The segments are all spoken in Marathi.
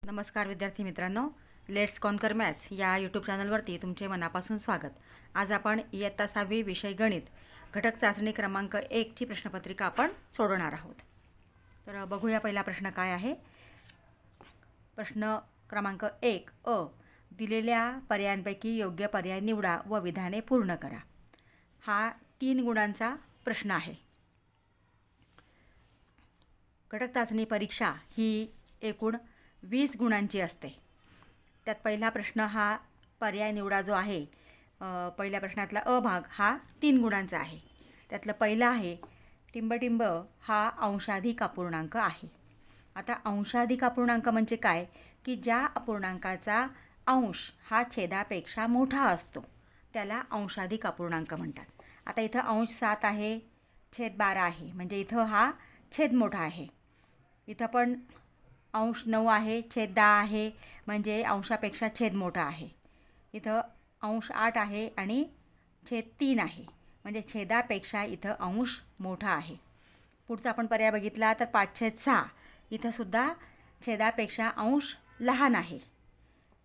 नमस्कार विद्यार्थी मित्रांनो, लेट्स कॉन्कर मॅथ्स या यूट्यूब चॅनलवरती तुमचे मनापासून स्वागत. आज आपण इयत्ता 6वी विषय गणित घटक चाचणी क्रमांक 1ची प्रश्नपत्रिका आपण सोडवणार आहोत. तर बघूया पहिला प्रश्न काय आहे. प्रश्न क्रमांक 1 अ. दिलेल्या पर्यायांपैकी योग्य पर्याय निवडा व विधाने पूर्ण करा. हा 3 गुणांचा प्रश्न आहे. घटक चाचणी परीक्षा ही एकूण 20 गुणांची असते. त्यात पहिला प्रश्न हा पर्याय निवडा जो आहे, पहिल्या प्रश्नातला अ भाग हा 3 गुणांचा आहे. त्यातलं पहिलं आहे टिंबटिंब हा अंशाधिक अपूर्णांक आहे. आता अंशाधिक अपूर्णांक म्हणजे काय की ज्या अपूर्णांकाचा अंश हा छेदापेक्षा मोठा असतो त्याला अंशाधिक अपूर्णांक म्हणतात. आता इथं अंश 7 आहे, छेद 12 आहे, म्हणजे इथं हा छेद मोठा आहे. इथं पण अंश 9 आहे, छेद 10 आहे, म्हणजे अंशापेक्षा छेद मोठा आहे. इथं अंश 8 आहे आणि छेद 3 आहे, म्हणजे छेदापेक्षा इथं अंश मोठा आहे. पुढचा आपण पर्याय बघितला तर 5/6. इथंसुद्धा छेदापेक्षा अंश लहान आहे.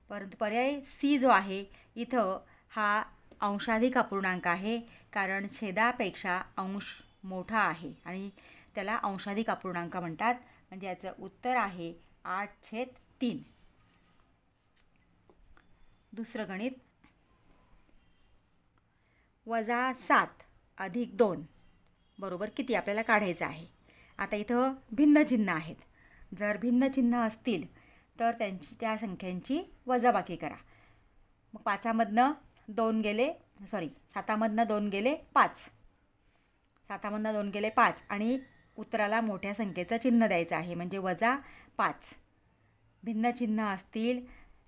परंतु पर्याय सी जो आहे इथं हा अंशाधिक अपूर्णांक आहे, कारण छेदापेक्षा अंश मोठा आहे आणि त्याला अंशाधिक अपूर्णांक म्हणतात. म्हणजे याचं उत्तर आहे 8/3. दुसरं गणित -7 + 2 बरोबर किती आपल्याला काढायचं आहे. आता इथं भिन्न चिन्ह आहेत. जर भिन्न चिन्ह असतील तर त्या संख्यांची वजाबाकी करा. मग 5मधनं 2 गेले, 7मधनं 2 गेले 5. 7मधनं 2 गेले 5 आणि उत्तराला मोठ्या संख्येचं चिन्ह द्यायचं आहे, म्हणजे -5. भिन्न चिन्ह असतील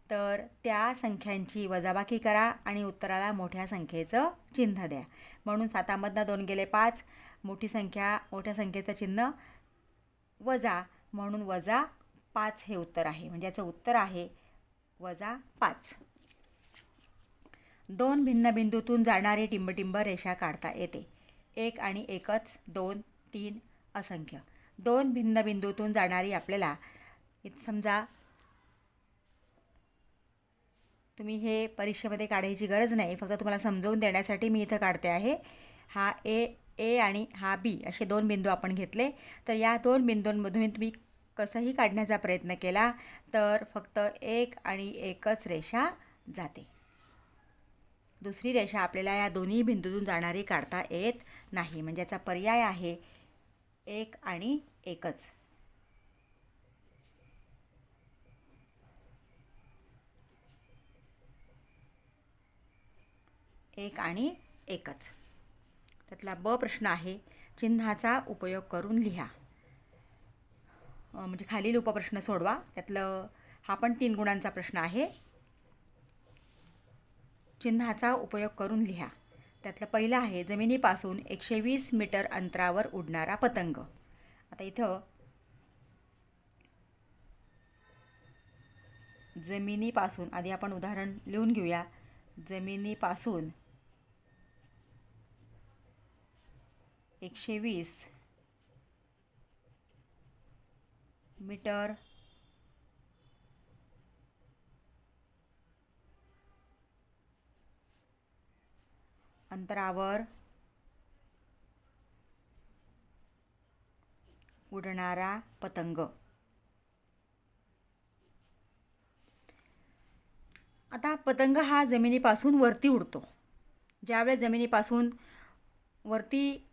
तर त्या संख्यांची वजाबाकी करा आणि उत्तराला मोठ्या संख्येचं चिन्ह द्या. म्हणून 7मधनं 2 गेले 5, मोठ्या संख्येचं चिन्ह वजा, म्हणून -5 हे उत्तर आहे. म्हणजे याचं उत्तर आहे -5. 2 भिन्न बिंदूतून जाणारी टिंबटिंब रेषा काढता येते. 1 आणि 1च, 2, 3 असंख्य. 2 भिन्न बिंदूतून जाणारी आपल्याला समजा तुम्ही हे परीक्षेमध्ये काढायची गरज नाही, फक्त तुम्हाला समजावून देण्यासाठी मी इथं काढते आहे. हा ए आणि हा बी असे 2 बिंदू आपण घेतले. तर या 2 बिंदूंमधून तुम्ही कसंही काढण्याचा प्रयत्न केला तर फक्त 1 आणि 1च रेषा जाते. दुसरी रेषा आपल्याला या दोन्ही बिंदूतून जाणारी काढता येत नाही. म्हणजे याचा पर्याय आहे 1 आणि 1च. एक आणि एकच. त्यातला ब प्रश्न आहे चिन्हाचा उपयोग करून लिहा. म्हणजे खालील उपप्रश्न सोडवा. त्यातलं हा पण 3 गुणांचा प्रश्न आहे. चिन्हाचा उपयोग करून लिहा. त्यातलं पहिलं आहे जमिनीपासून 120 मीटर अंतरावर उडणारा पतंग. आता इथं जमिनीपासून आधी आपण उदाहरण लिहून घेऊया. जमिनीपासून 120 मीटर अंतरावर उडणारा पतंग. आता पतंग हा जमिनीपासून वरती उडतो. ज्यावेळेस जमिनीपासून वरती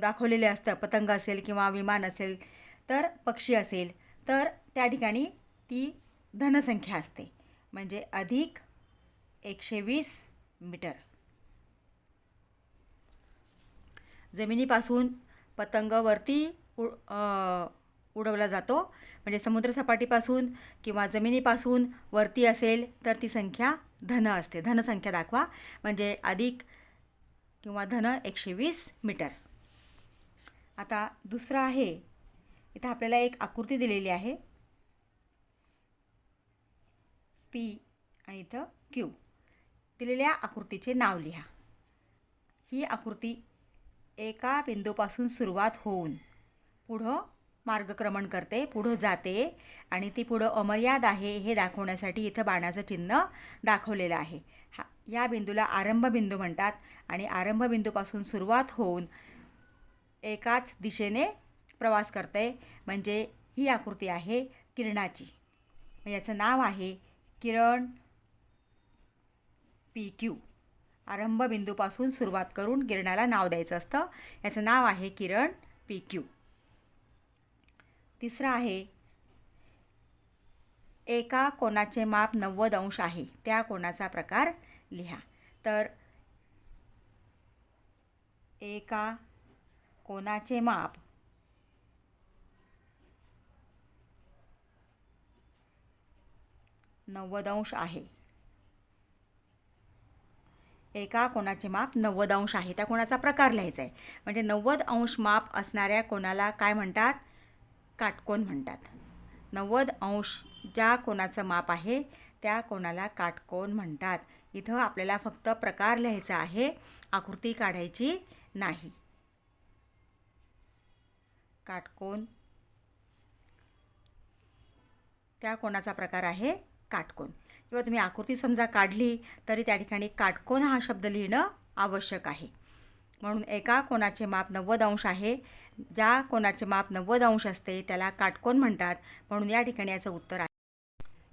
दाखवलेले असतं, पतंग असेल किंवा विमान असेल तर पक्षी असेल, तर त्या ठिकाणी ती धनसंख्या असते, म्हणजे अधिक 120 मीटर. जमिनीपासून पतंग वरती उडवला जातो, म्हणजे समुद्रसपाटीपासून किंवा जमिनीपासून वरती असेल तर ती संख्या धन असते. धनसंख्या दाखवा, म्हणजे अधिक किंवा धन 120 मीटर. आता दुसरं आहे, इथं आपल्याला एक आकृती दिलेली आहे पी आणि इथं क्यू. दिलेल्या आकृतीचे नाव लिहा. ही आकृती एका बिंदूपासून सुरुवात होऊन पुढं मार्गक्रमण करते, पुढं जाते आणि ती पुढं अमर्याद आहे हे दाखवण्यासाठी इथं बाणाचं चिन्ह दाखवलेलं आहे. या बिंदूला आरंभ बिंदू म्हणतात आणि आरंभ बिंदूपासून सुरुवात होऊन एकाच दिशेने प्रवास करते, म्हणजे ही आकृती आहे किरणाची. याचं नाव आहे किरण PQ. आरंभ बिंदूपासून सुरुवात करून किरणाला नाव द्यायचं असतं. याचं नाव आहे किरण PQ. तिसरं आहे एका कोनाचे माप 90 अंश आहे, त्या कोनाचा प्रकार लिहा. तर एका कोनाचे माप 90 अंश आहे. एका कोनाचे माप 90 अंश आहे, त्या कोनाचा प्रकार लिहायचा आहे. म्हणजे 90 अंश माप असणाऱ्या कोनाला काय म्हणतात? काटकोन म्हणतात. 90 अंश ज्या कोनाचं माप आहे त्या कोनाला काटकोन म्हणतात. इथं आपल्याला फक्त प्रकार लिहायचा आहे, आकृती काढायची नाही. काटकोन, त्या कोनाचा प्रकार आहे काटकोन. किंवा तुम्ही आकृती समजा काढली तरी त्या ठिकाणी काटकोन हा शब्द लिहिणं आवश्यक आहे. म्हणून एका कोनाचे माप 90 अंश आहे, ज्या कोनाचे माप 90 अंश असते त्याला काटकोन म्हणतात. म्हणून या ठिकाणी याचं उत्तर आहे.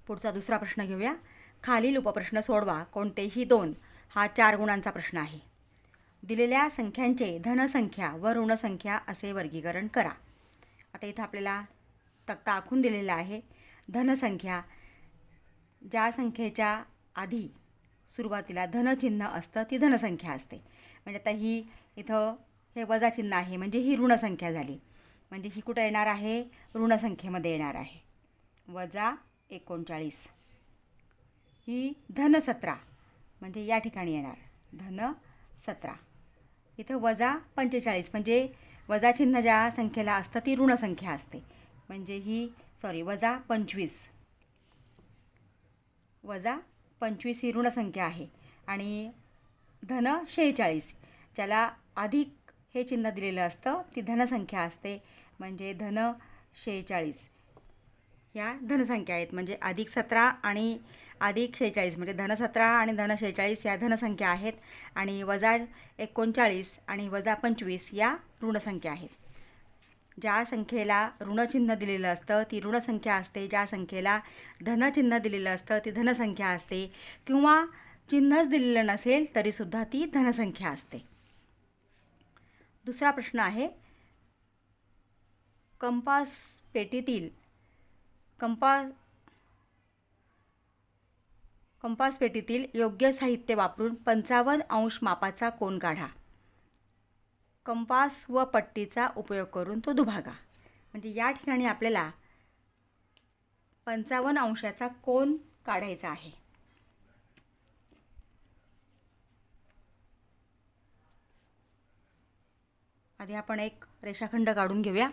पुढचा दुसरा प्रश्न घेऊया. खालील उपप्रश्न सोडवा. कोणतेही दोन. हा 4 गुणांचा प्रश्न आहे. दिलेल्या संख्यांचे धनसंख्या व ऋणसंख्या असे वर्गीकरण करा. आता इथं आपल्याला तक्ता आखून दिलेला आहे. धनसंख्या, ज्या संख्येच्या आधी सुरुवातीला धनचिन्ह असतं ती धनसंख्या असते. म्हणजे आता ही इथं हे वजा चिन्ह आहे, म्हणजे ही ऋणसंख्या झाली. म्हणजे ही कुठं येणार आहे? ऋणसंख्येमध्ये येणार आहे. वजा 39. ही धन 17, म्हणजे या ठिकाणी येणार धन 17. इथं वजा 45, म्हणजे वजा चिन्ह ज्या संख्येला असतं ती ऋणसंख्या असते. म्हणजे ही वजा 25. वजा 25 ही ऋणसंख्या आहे. आणि धन 46, ज्याला अधिक हे चिन्ह दिलेलं असतं ती धनसंख्या असते. म्हणजे धन 46 ह्या धनसंख्या आहेत. म्हणजे अधिक 17 आणि अधिक 46 म्हणजे धन 17 आणि धन 46 या धनसंख्या आहेत. आणि वजा 39 आणि वजा 25 या ऋणसंख्या आहेत. ज्या संख्येला ऋणचिन्ह दिलेलं असतं ती ऋणसंख्या असते, ज्या संख्येला धनचिन्ह दिलेलं असतं ती धनसंख्या असते, किंवा चिन्हच दिलेलं नसेल तरीसुद्धा ती धनसंख्या असते. दुसरा प्रश्न आहे. कंपास पेटीतील योग्य साहित्य वापरून 55 अंश मापाचा कोन काढा. कंपास व पट्टीचा उपयोग करून तो दुभागा. म्हणजे या ठिकाणी आपल्याला 55 अंशाचा कोन काढायचा आहे. आधी आपण एक रेषाखंड काढून घेऊया.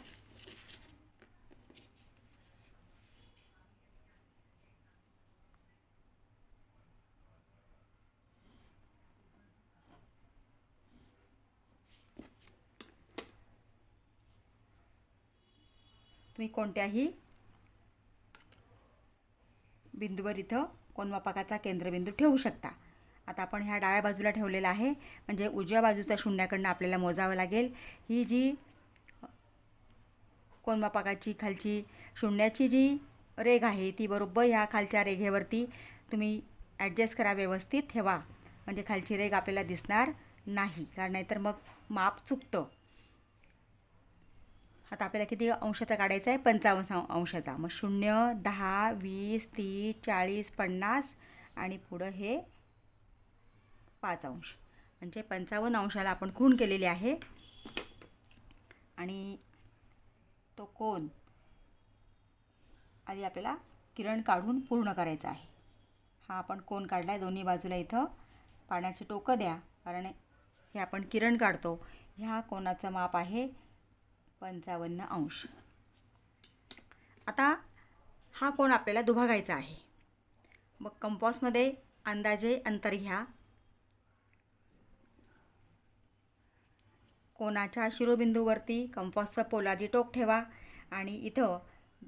तुम्ही कोणत्याही बिंदूवर इथं कोनमापकाचा केंद्रबिंदू ठेवू शकता. आता आपण ह्या डाव्या बाजूला ठेवलेला आहे, म्हणजे उजव्या बाजूचा शून्याकडनं आपल्याला मोजावं लागेल. ही जी कोनमापकाची खालची शून्याची जी रेघ आहे ती बरोबर ह्या खालच्या रेघेवरती तुम्ही ॲडजस्ट करा, व्यवस्थित ठेवा. म्हणजे खालची रेघ आपल्याला दिसणार नाही, कारण नाहीतर मग माप चुकतं. आता आपल्याला किती अंशाचा काढायचा आहे? 55 अंशाचा. मग 0, 10, 20, 30, 40, 50 आणि पुढं हे 5 अंश. म्हणजे 55 अंशाला आपण खूण केलेली आहे. आणि तो कोन आधी आपल्याला किरण काढून पूर्ण करायचा आहे. हा आपण कोन काढला आहे. दोन्ही बाजूला इथं पाण्याची टोकं द्या, कारण हे आपण किरण काढतो. ह्या कोनाचं माप आहे 55 अंश. आता हा कोन आपल्याला दुभागायचा आहे. मग कंपासमध्ये अंदाजे अंतर घ्या. कोनाच्या शिरोबिंदूवरती कंपासचं पोलादी टोक ठेवा आणि इथं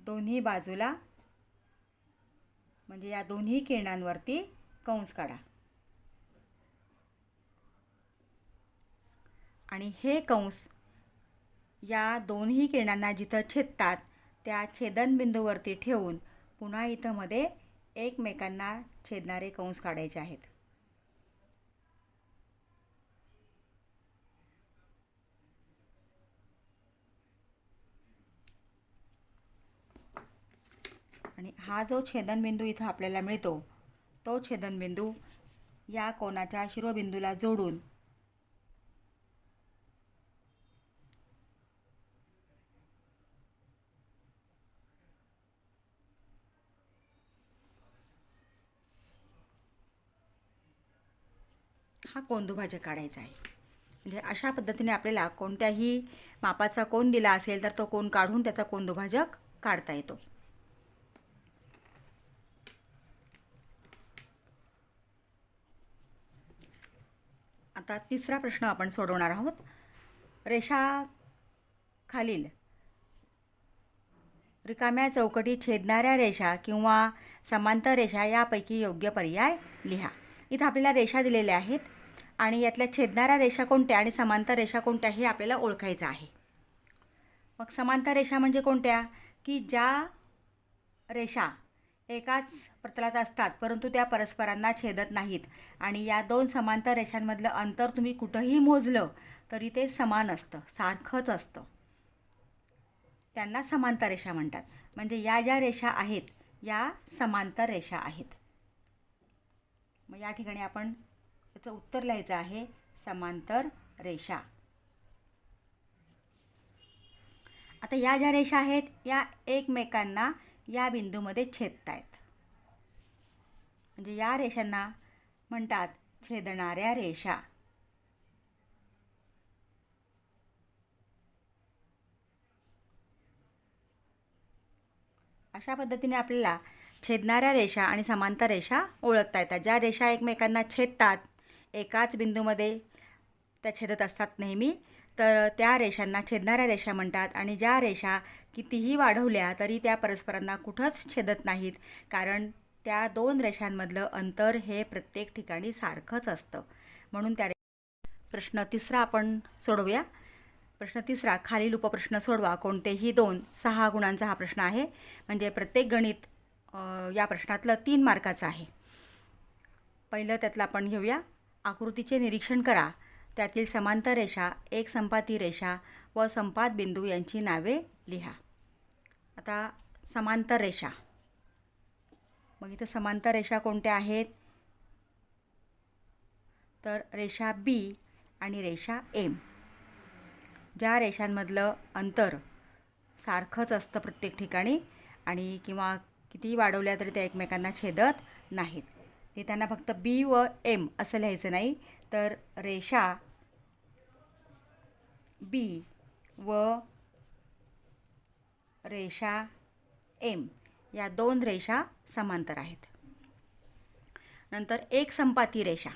दोन्ही बाजूला म्हणजे या दोन्ही किरणांवरती कंस काढा. आणि हे कंस या दोन्ही किरणांना जिथं छेदतात त्या छेदनबिंदूवरती ठेवून पुन्हा इथं मध्ये एकमेकांना छेदणारे कंस काढायचे आहेत. आणि हा जो छेदनबिंदू इथं आपल्याला मिळतो तो छेदनबिंदू या कोनाच्या शिरोबिंदूला जोडून हा कोनदुभाजक काढायचा आहे. म्हणजे अशा पद्धतीने आपल्याला कोणत्याही मापाचा कोन दिला असेल तर तो कोन काढून त्याचा कोनदुभाजक काढता येतो. आता तिसरा प्रश्न आपण सोडवणार आहोत. रेषा खालील रिकाम्या चौकटी छेदणाऱ्या रेषा किंवा समांतर रेषा यापैकी योग्य पर्याय लिहा. इथं आपल्याला रेषा दिलेल्या आहेत आणि यातल्या छेदणाऱ्या रेषा कोणत्या आणि समांतर रेषा कोणत्या हे आपल्याला ओळखायचं आहे. मग समांतर रेषा म्हणजे कोणत्या की ज्या रेषा एकाच प्रतलात असतात परंतु त्या परस्परांना छेदत नाहीत आणि या दोन समांतर रेषांमधलं अंतर तुम्ही कुठंही मोजलं तरी ते समान असतं, सारखंच असतं. त्यांना समांतर रेषा म्हणतात. म्हणजे या ज्या रेषा आहेत या समांतर रेषा आहेत. मग या ठिकाणी आपण याचं उत्तर लिहायचं आहे समांतर रेषा. आता या ज्या रेषा आहेत या एकमेकांना या बिंदूमध्ये छेदतायत. म्हणजे या रेषांना म्हणतात छेदणाऱ्या रेषा. अशा पद्धतीने आपल्याला छेदणाऱ्या रेषा आणि समांतर रेषा ओळखता येतात. ज्या रेषा एकमेकांना छेदतात एकाच बिंदूमध्ये त्या छेदत असतात नेहमी तर त्या रेषांना छेदणाऱ्या रेषा म्हणतात. आणि ज्या रेषा कितीही वाढवल्या तरी त्या परस्परांना कुठंच छेदत नाहीत कारण त्या दोन रेषांमधलं अंतर हे प्रत्येक ठिकाणी सारखंच असतं. म्हणून त्या प्रश्न तिसरा आपण सोडवूया. प्रश्न तिसरा खालील उपप्रश्न सोडवा कोणतेही दोन 6 गुणांचा हा प्रश्न आहे. म्हणजे प्रत्येक गणित या प्रश्नातलं 3 मार्काचं आहे. पहिलं त्यातलं आपण घेऊया. आकृतीचे निरीक्षण करा. त्यातील समांतर रेषा, एक संपाती रेषा व संपात बिंदू यांची नावे लिहा. आता समांतर रेषा. मग इथं समांतर रेषा कोणत्या आहेत तर रेषा बी आणि रेषा एम. ज्या रेषांमधलं अंतर सारखंच असतं प्रत्येक ठिकाणी आणि किंवा कितीही वाढवल्या तरी त्या एकमेकांना छेदत नाहीत. लिहिताना फक्त बी व एम असं लिहायचं नाही तर रेषा बी व रेषा एम या दोन रेषा समांतर आहेत. नंतर एक संपाती रेषा.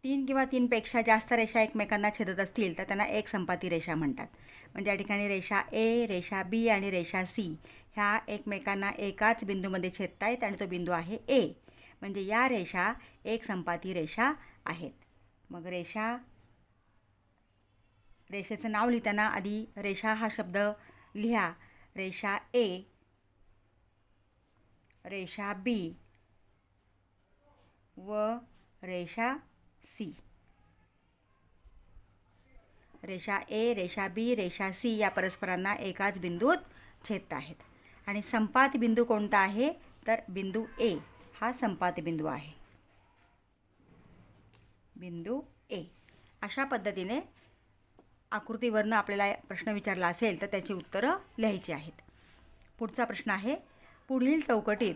3 किंवा 3 पेक्षा जास्त रेषा एकमेकांना छेदत असतील तर त्यांना एक संपाती रेषा म्हणतात. म्हणजे या ठिकाणी रेषा ए, रेषा बी आणि रेषा सी ह्या एकमेकांना एकाच बिंदूमध्ये छेदतायत आणि तो बिंदू आहे ए. म्हणजे या रेषा एक संपाती रेषा आहेत. मग रेषेचं नाव लिहिताना आधी रेषा हा शब्द लिहा. रेषा ए, रेषा बी व रेषा सी. रेषा ए, रेषा बी, रेषा सी या परस्परांना एकाच बिंदूत छेदत आहेत. आणि संपात बिंदू कोणता आहे तर बिंदू ए हा संपात बिंदू आहे. बिंदू ए. अशा पद्धतीने आकृतीवरनं आपल्याला प्रश्न विचारला असेल तर त्याची उत्तरं लिहायची आहेत. पुढचा प्रश्न आहे पुढील चौकटीत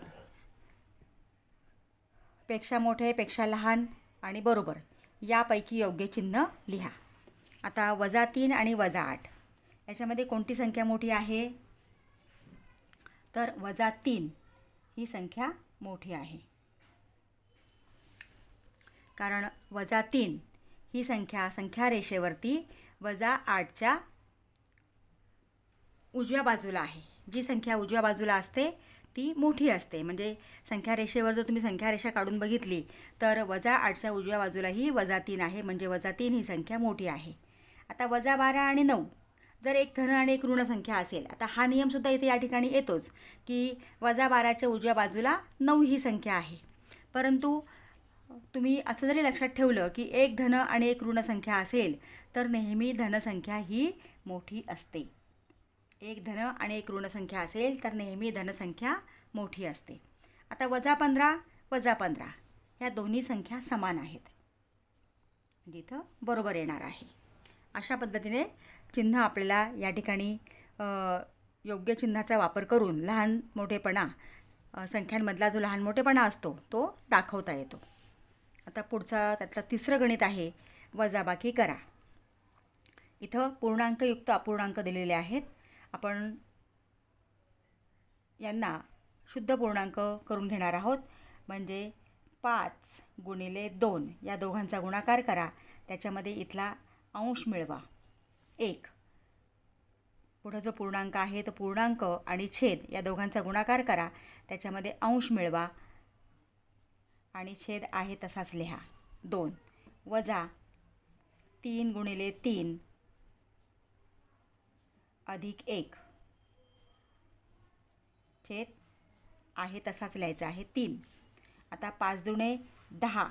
पेक्षा मोठे, पेक्षा लहान आणि बरोबर यापैकी योग्य चिन्ह लिहा. आता -3 आणि -8 याच्यामध्ये कोणती संख्या मोठी आहे तर -3 ही संख्या मोठी आहे. कारण -3 ही संख्या रेषेवरती -8च्या उजव्या बाजूला आहे. जी संख्या उजव्या बाजूला असते ती मोठी असते. म्हणजे संख्या रेषेवर जर तुम्ही संख्या रेषा काढून बघितली तर -8च्या उजव्या बाजूलाही -3 आहे, म्हणजे -3 ही संख्या मोठी आहे. आता -12 आणि 9 जर एक धन आणि एक ऋण संख्या असेल, आता हा नियमसुद्धा इथे या ठिकाणी येतोच की -12च्या उजव्या बाजूला 9 ही संख्या आहे. परंतु तुम्ही असं जरी लक्षात ठेवलं की एक धन आणि एक ऋण संख्या असेल तर नेहमी धनसंख्या ही मोठी असते. एक धन आणि एक ऋण संख्या असेल तर नेहमी धनसंख्या मोठी असते. आता -15 -15 ह्या दोन्ही संख्या समान आहेत, म्हणजे इथं बरोबर येणार आहे. अशा पद्धतीने चिन्ह आपल्याला या ठिकाणी योग्य चिन्हाचा वापर करून लहान मोठेपणा संख्यांमधला जो लहान मोठेपणा असतो तो दाखवता येतो. आता पुढचा त्यातलं तिसरं गणित आहे वजाबाकी करा. इथं पूर्णांकयुक्त अपूर्णांक दिलेले आहेत. आपण यांना शुद्ध पूर्णांक करून घेणार आहोत. म्हणजे 5 गुणिले 2 या दोघांचा गुणाकार करा, त्याच्यामध्ये इथला अंश मिळवा 1. पुढं जो पूर्णांक आहे तो पूर्णांक आणि छेद या दोघांचा गुणाकार करा, त्याच्यामध्ये अंश मिळवा आणि छेद आहे तसाच लिहा 2. वजा 3 गुणिले 3 अधिक 1 छेद आहे तसाच लिहायचा आहे 3. आता 5 दुणे 10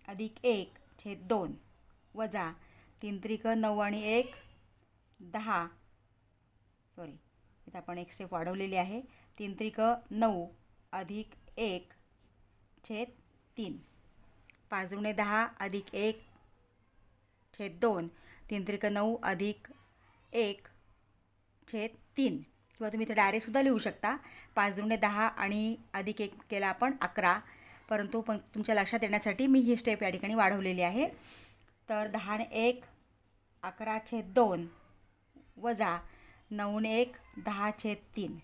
अधिक 1 छेद 2 वजा 3 त्रिक 9 आणि 1 10. सॉरी, इथं आपण एक स्टेप वाढवलेली आहे. 3 त्रिक 9 अधिक 1 छेद 3. 5 दुणे 10 अधिक 1 छेद 2. 3 त्रिक 9 अधिक 1 छेद 3. किंवा तुम्ही इथे डायरेक्टसुद्धा लिहू शकता. 5 दुणे 10 आणि अधिक 1 केला आपण 11, परंतु तुमच्या लक्षात येण्यासाठी मी ही स्टेप या ठिकाणी वाढवलेली आहे. तर 10 आणि 1 11 छेद 2 वजा 9 आणि 1 10 छेद 3.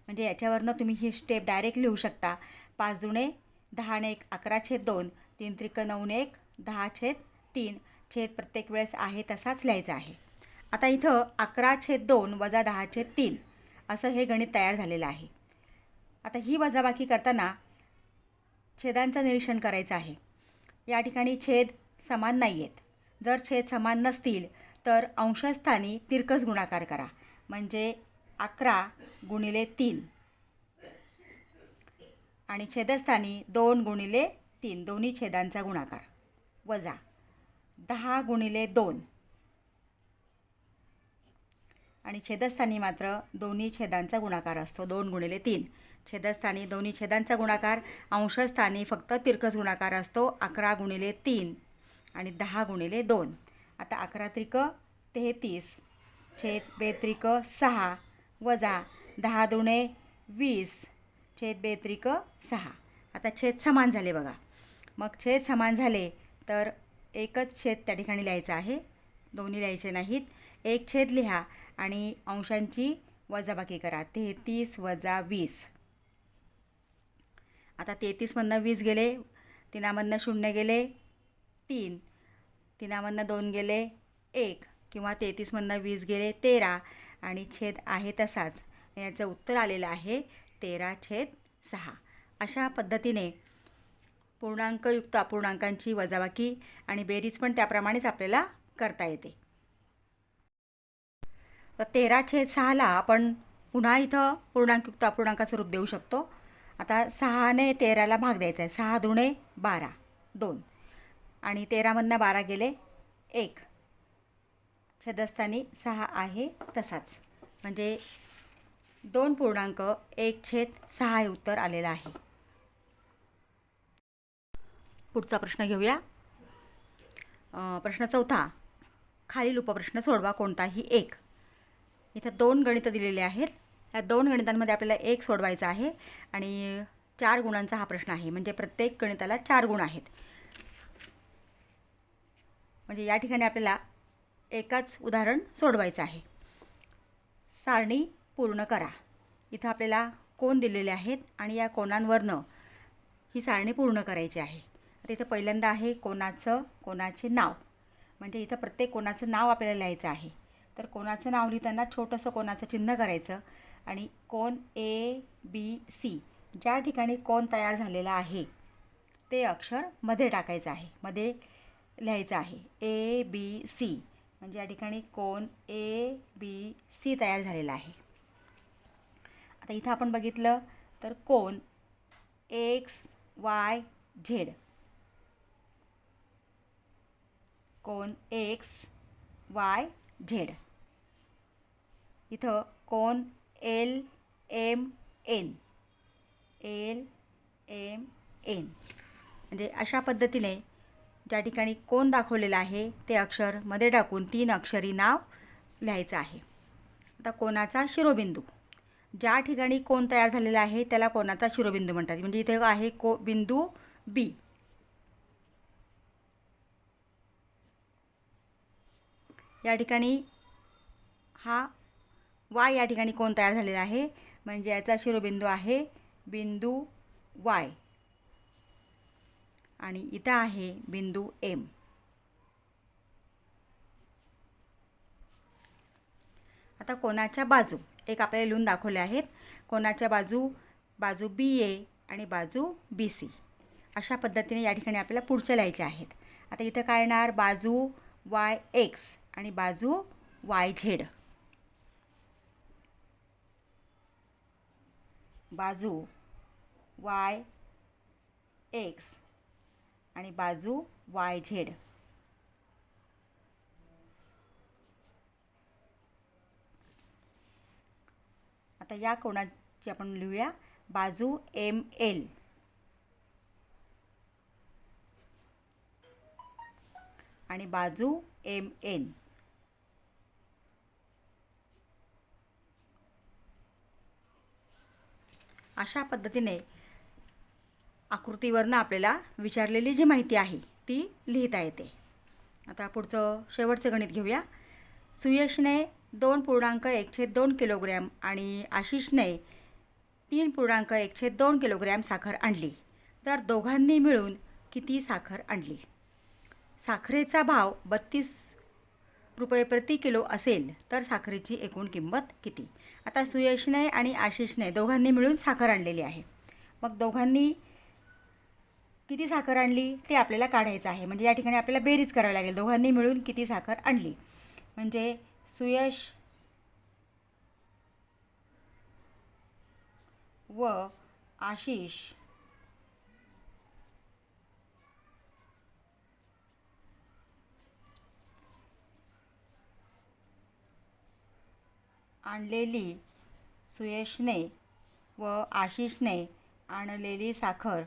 म्हणजे याच्यावरनं तुम्ही ही स्टेप डायरेक्ट लिहू शकता. 5 दुणे 10 आणि 1 11 छेद 2 3 त्रिक 9 आणि 1 10 छेद 3 छेद प्रत्येक वेळेस आहे तसाच लिहायचा आहे. आता इथं 11 छेद 2 वजा 10 छेद 3 असं हे गणित तयार झालेलं आहे. आता ही वजाबाकी करताना छेदांचं निरीक्षण करायचं आहे. या ठिकाणी छेद समान नाही आहेत. जर छेद समान नसतील तर अंशस्थानी तिरकस गुणाकार करा. म्हणजे 11 गुणिले 3 आणि छेदस्थानी 2 गुणिले 3 दोन्ही छेदांचा गुणाकार वजा 10 गुणिले 2 आणि छेदस्थानी मात्र दोन्ही छेदांचा गुणाकार असतो 2 गुणिले 3. छेदस्थानी दोन्ही छेदांचा गुणाकार, अंशस्थानी फक्त तिरकस गुणाकार असतो 11 गुणिले 3 आणि 10 गुणिले 2. आता 11 त्रिक 33 छेद 2 त्रिक 6 वजा 10 दुणे 20 छेद 2 त्रिक 6. आता छेद समान झाले बघा. मग छेद समान झाले तर एकच छेद त्या ठिकाणी लिहायचा आहे, दोन्ही लिहायचे नाहीत. एक छेद लिहा आणि अंशांची वजाबाकी करा. 33 वजा 20. आता 33मधनं 20 गेले, 3मधनं 0 गेले 3, 3मधनं 2 गेले 1, किंवा 33मधनं 20 गेले 13 आणि छेद आहे तसाच. याचं उत्तर आलेलं आहे 13 छेद 6. अशा पद्धतीने पूर्णांकयुक्त अपूर्णांकांची वजाबाकी आणि बेरीज पण त्याप्रमाणेच आपल्याला करता येते. तर 13 छेद 6ला आपण पुन्हा इथं पूर्णांकयुक्त अपूर्णांकाचं रूप देऊ शकतो. आता 6ने 13ला भाग द्यायचा आहे. 6 दुणे 12 2 आणि 13मधनं 12 गेले 1. छेदस्थानी 6 आहे तसाच, म्हणजे 2 पूर्णांक 1 छेद 6 हे उत्तर आलेलं आहे. पुढचा प्रश्न घेऊया. प्रश्न 4. खालील उपप्रश्न सोडवा कोणताही एक. इथं 2 गणितं दिलेले आहेत. या 2 गणितांमध्ये आपल्याला एक सोडवायचं आहे आणि 4 गुणांचा हा प्रश्न आहे. म्हणजे प्रत्येक गणिताला 4 गुण आहेत. म्हणजे या ठिकाणी आपल्याला एकाच उदाहरण सोडवायचं आहे. सारणी पूर्ण करा. इथं आपल्याला कोन दिलेले आहेत आणि या कोनांवरनं ही सारणी पूर्ण करायची आहे. आता इथं पहिल्यांदा आहे कोनाचे नाव. म्हणजे इथं प्रत्येक कोणाचं नाव आपल्याला लिहायचं आहे. तर कोणाचं नाव लिहिताना छोटंसं कोणाचं चिन्ह करायचं आणि कोन ABC ज्या ठिकाणी कोन तयार झालेला आहे ते अक्षर मध्ये टाकायचं आहे, मध्ये लिहायचं आहे. ABC म्हणजे या ठिकाणी कोन ABC तयार झालेला आहे. आता इथं आपण बघितलं तर कोन XYZ, कोन XYZ. इथं कोन LMN, म्हणजे अशा पद्धतीने ज्या ठिकाणी कोन दाखवलेलं आहे ते अक्षर मध्ये टाकून 3 अक्षरी नाव लिहायचं आहे. आता कोनाचा शिरोबिंदू, ज्या ठिकाणी कोन तयार झालेला आहे त्याला कोनाचा शिरोबिंदू म्हणतात. म्हणजे इथे आहे बिंदू B. या ठिकाणी हा Y या ठिकाणी कोन तयार झालेला आहे म्हणजे याचा शिरोबिंदू आहे बिंदू Y आणि इथं आहे बिंदू M. आता कोनाच्या बाजू एक आपल्याला लिहून दाखवले आहेत. कोनाच्या बाजू BA आणि बाजू BC अशा पद्धतीने या ठिकाणी आपल्याला पुढच्या लिहायच्या आहेत. आता इथं काय येणार, बाजू YX आणि बाजू YZ. बाजू YX आणि बाजू YZ. आता या कोनाची आपण लिहूया बाजू ML आणि बाजू MN. अशा पद्धतीने आकृतीवरनं आपल्याला विचारलेली जी माहिती आहे ती लिहिता येते. आता पुढचं शेवटचं गणित घेऊया. सुयशने 2.1/2 किलोग्रॅम आणि आशिषने 3.1/2 किलोग्रॅम साखर आणली, तर दोघांनी मिळून किती साखर आणली? साखरेचा भाव 32 रुपये प्रति किलो असेल तर साखरेची एकूण किंमत किती? आता सुयशने आणि आशिषने दोघांनी मिळून साखर आणलेली आहे. मग दोघांनी किती साखर आणली ते आपल्याला काढायचं आहे. म्हणजे या ठिकाणी आपल्याला बेरीज करावी लागेल. दोघांनी मिळून किती साखर आणली म्हणजे सुयश व आशिष आणलेली, सुयशने व आशिषने आणलेली साखर,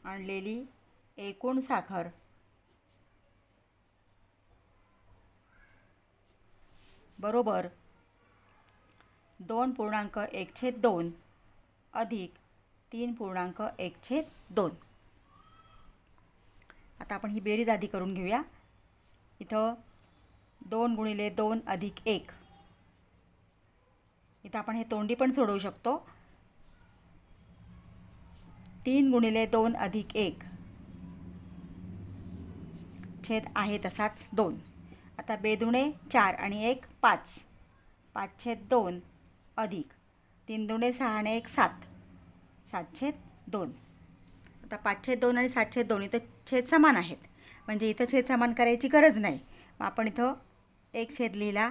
आणलेली एकूण साखर बरोबर 2.1/2 अधिक 3.1/2. आता आपण ही बेरीज आधी करून घेऊया. इथं 2 × 2 + 1. इथं आपण हे तोंडी पण सोडवू शकतो. 3 × 2 + 1 छेद आहे तसाच 2. आता बेदुणे 4 आणि 1 5, 5/2 अधिक 3 दुणे 6 आणि 1 7, 7/2. आता 5/2 आणि 7/2 इथं छेद समान आहेत म्हणजे इथं छेद समान करायची गरज नाही. मग आपण इथं एक छेद लिहिला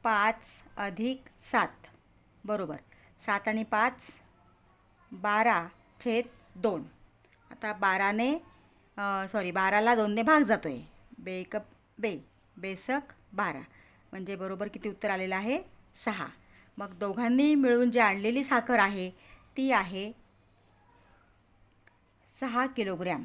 5 अधिक 7 बरोबर 7 आणि 5 12/2. आता 12ला 2ने भाग जातो आहे. बेसक 12 म्हणजे बरोबर किती उत्तर आलेलं आहे 6. मग दोघांनी मिळून जी आणलेली साखर आहे ती आहे 6 किलोग्रॅम.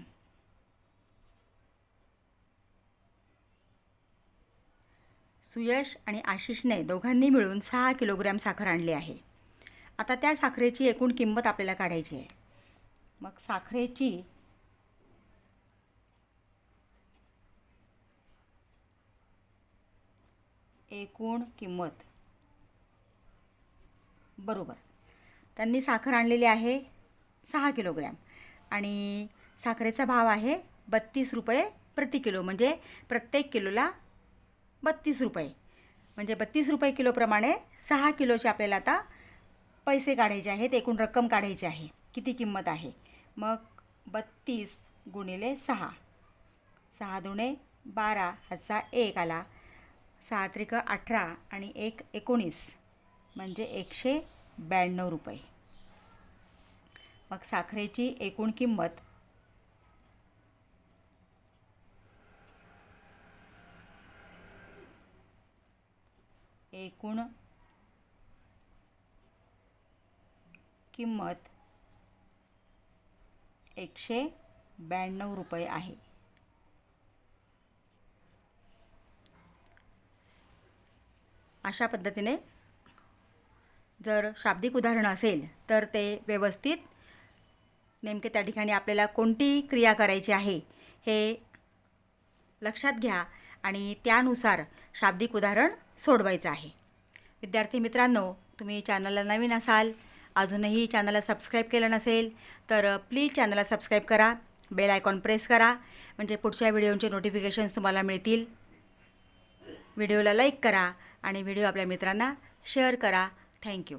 सुयश आणि आशिषने दोघांनी मिळून 6 किलोग्रॅम साखर आणली आहे. आता त्या साखरेची एकूण किंमत आपल्याला काढायची आहे. मग साखरेची एकूण किंमत बरोबर त्यांनी साखर आणलेली आहे 6 किलोग्रॅम आणि साखरेचा भाव आहे 32 रुपये प्रति किलो, म्हणजे प्रत्येक किलोला 32 रुपये. म्हणजे 32 रुपये किलोप्रमाणे 6 किलोचे आपल्याला आता पैसे काढायचे आहेत, एकूण रक्कम काढायची आहे. किती किंमत आहे? मग 32 गुणिले 6, 6 दुणे 12, ह्याचा 1 आला, 6 त्रिक 18 आणि 1 19, म्हणजे 192 रुपये. मग साखरेची एकूण किंमत एकूण किंमत 192 रुपये आहे. अशा पद्धतीने जर शाब्दिक उदाहरण असेल तर ते व्यवस्थित नेमके त्या ठिकाणी आपल्याला कोणती क्रिया करायची आहे हे लक्षात घ्या आणि त्यानुसार शाब्दिक उदाहरण सोडवायचं आहे. विद्यार्थी मित्रांनो, तुम्ही चॅनलला नवीन असाल, अजूनही चॅनलला सबस्क्राईब केलं नसेल तर प्लीज चॅनलला सबस्क्राईब करा, बेल आयकॉन प्रेस करा, म्हणजे पुढच्या व्हिडिओचे नोटिफिकेशन्स तुम्हाला मिळतील. व्हिडिओला लाईक करा आणि व्हिडिओ आपल्या मित्रांना शेअर करा. थँक्यू.